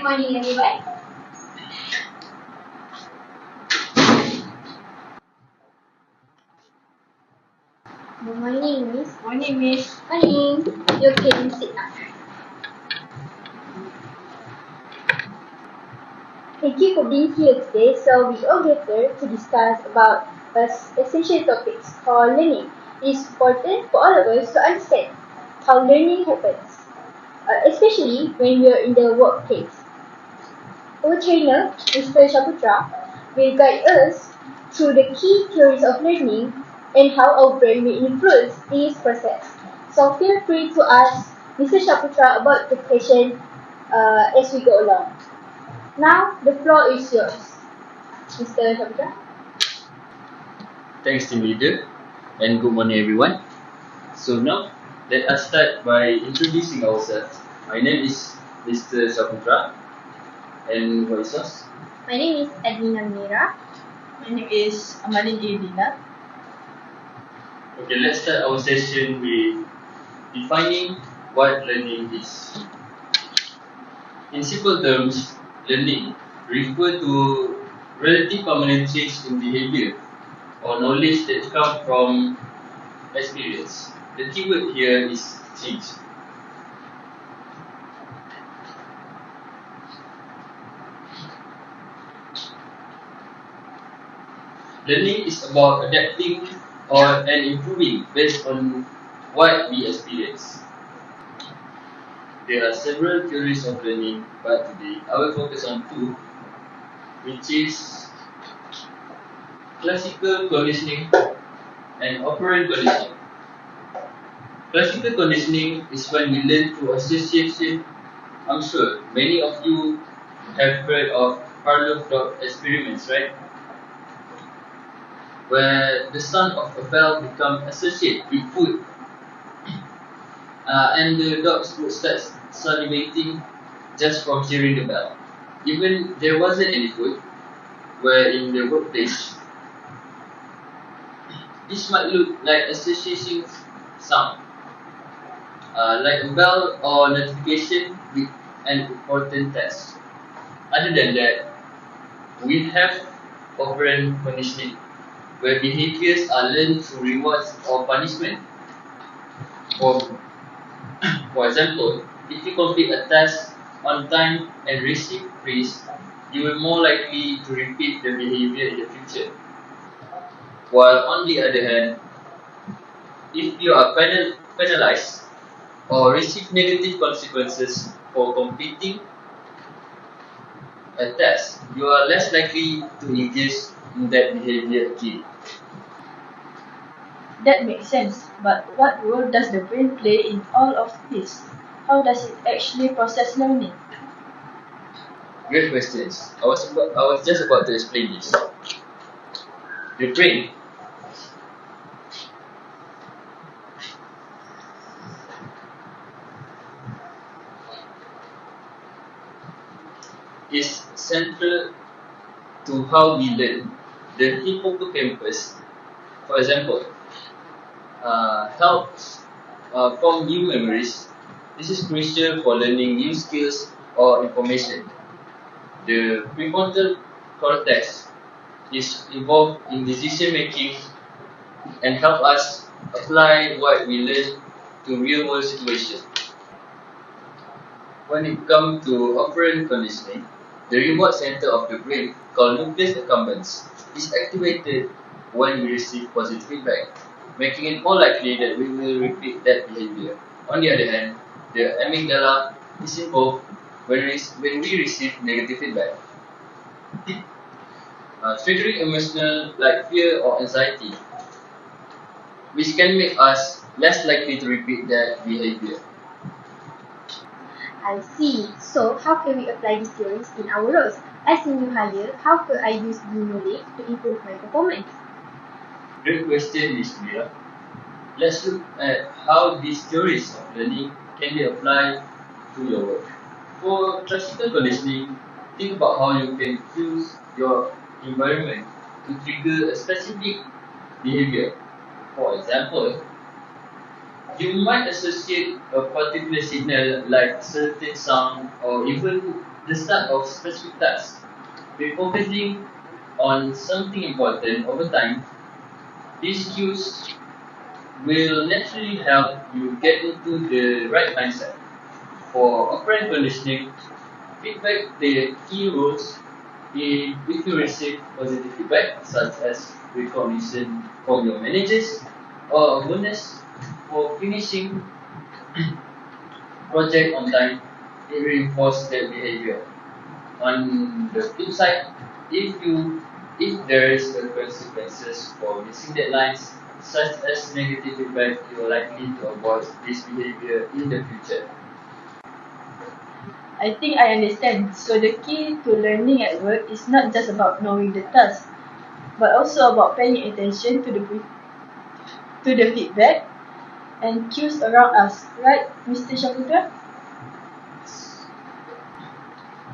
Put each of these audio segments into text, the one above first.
morning, everyone. Good morning, Miss. Morning, Miss. Morning. You can sit now. Thank you for being here today. So we all gathered to discuss about essential topics called learning. It is important for all of us to understand how learning happens, especially when we are in the workplace. Our trainer, Mr. Shaputra, will guide us through the key theories of learning and how our brain will influence this process. So feel free to ask Mr. Shaputra about the question as we go along. Now, the floor is yours, Mr. Shaputra. Thanks, team leader, and good morning, everyone. So now, let us start by introducing ourselves. My name is Mr. Saputra, and what is yours? My name is Edwina Mira. My name is Amalin Edina. Okay, let's start our session with defining what learning is. In simple terms, learning refers to relative permanent change in behavior or knowledge that comes from experience. The keyword here is change. Learning is about adapting and improving based on what we experience. There are several theories of learning, but today I will focus on two, which is classical conditioning and operant conditioning. Classical conditioning is when we learn through association. I'm sure many of you have heard of Pavlov's experiments, right? Where the sound of a bell becomes associated with food, and the dogs would start salivating just from hearing the bell. Even there wasn't any food, where in the workplace, this might look like association sound, like a bell or notification with an important task. Other than that, we have operant conditioning, where behaviors are learned through rewards or punishment. For example, if you complete a task on time and receive praise, you are more likely to repeat the behavior in the future. While on the other hand, if you are penalized or receive negative consequences for completing a task, you are less likely to engage in that behavior again. That makes sense, but what role does the brain play in all of this? How does it actually process learning? Great questions. I was just about to explain this. The brain is central to how we learn. The hippocampus, for example, helps form new memories. This is crucial for learning new skills or information. The prefrontal cortex is involved in decision making and help us apply what we learn to real world situations. When it comes to operant conditioning, the reward center of the brain, called nucleus accumbens, is activated when we receive positive feedback, making it more likely that we will repeat that behavior. On the other hand, the amygdala is involved when we receive negative feedback, triggering emotional like fear or anxiety, which can make us less likely to repeat that behavior. I see. So, how can we apply these theories in our roles? As a new hire, how could I use new knowledge to improve my performance? Great question, Ms. Mira. Let's look at how these theories of learning can be applied to your work. For classical conditioning, think about how you can use your environment to trigger a specific behavior. For example, you might associate a particular signal like certain sound or even the start of specific tasks. By focusing on something important over time, these cues will naturally help you get into the right mindset. For operant conditioning, feedback play key roles in if you receive positive feedback, such as recognition from your managers or a bonus for finishing project on time, it reinforces that behavior. On the flip side, if there is a consequences for missing deadlines, such as negative feedback, you are likely to avoid this behavior in the future. I think I understand. So the key to learning at work is not just about knowing the task, but also about paying attention to the feedback and cues around us, right, Mr. Shaputra?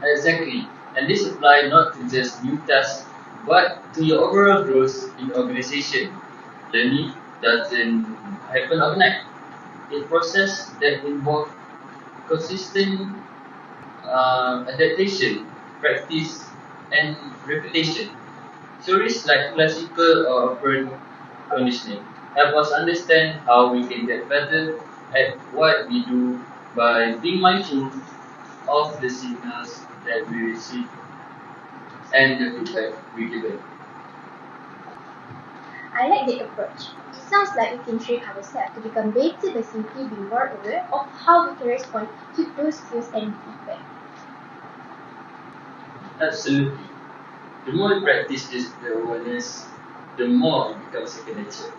Exactly. And this applies not to just new tasks, but to your overall growth in organization. Learning doesn't happen overnight. It's a process that involves consistent adaptation, practice, and repetition. Stories like classical or operant conditioning help us understand how we can get better at what we do by being mindful of the signals that we receive and the feedback we give it. I like that approach. It sounds like we can train ourselves to become better by simply being more aware of how we can respond to those cues and feedback. Absolutely. The more you practice this the awareness, the more it becomes second nature.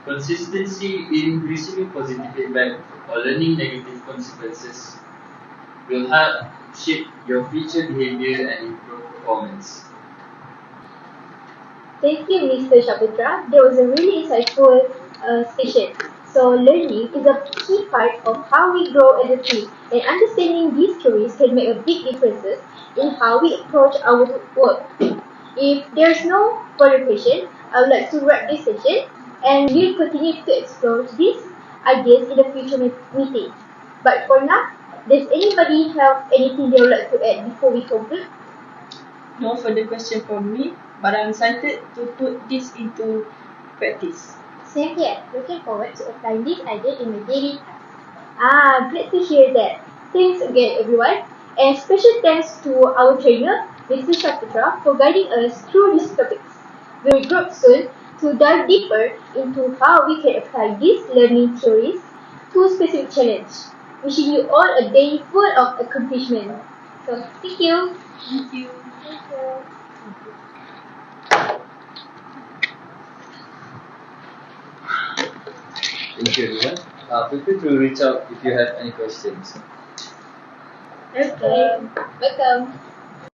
Consistency in receiving positive feedback or learning negative consequences will help shape your future behavior and improve performance. Thank you, Mr. Shaputra. That was a really insightful session. So, learning is a key part of how we grow as a team, and understanding these stories can make a big difference in how we approach our work. If there's no further question, I would like to wrap this session, and we'll continue to explore these ideas in the future meetings. But for now, does anybody have anything they would like to add before we conclude? No further question from me, but I'm excited to put this into practice. Same here. Looking forward to applying this idea in my daily tasks. Ah, glad to hear that. Thanks again, everyone. And special thanks to our trainer, Mr. Shaputra, for guiding us through these topics. We'll regroup soon to dive deeper into how we can apply these learning theories to specific challenge. Wishing you all a day full of accomplishment. So, thank you. Thank you. Thank you. Thank you everyone. Feel free to reach out if you have any questions. Okay. Welcome.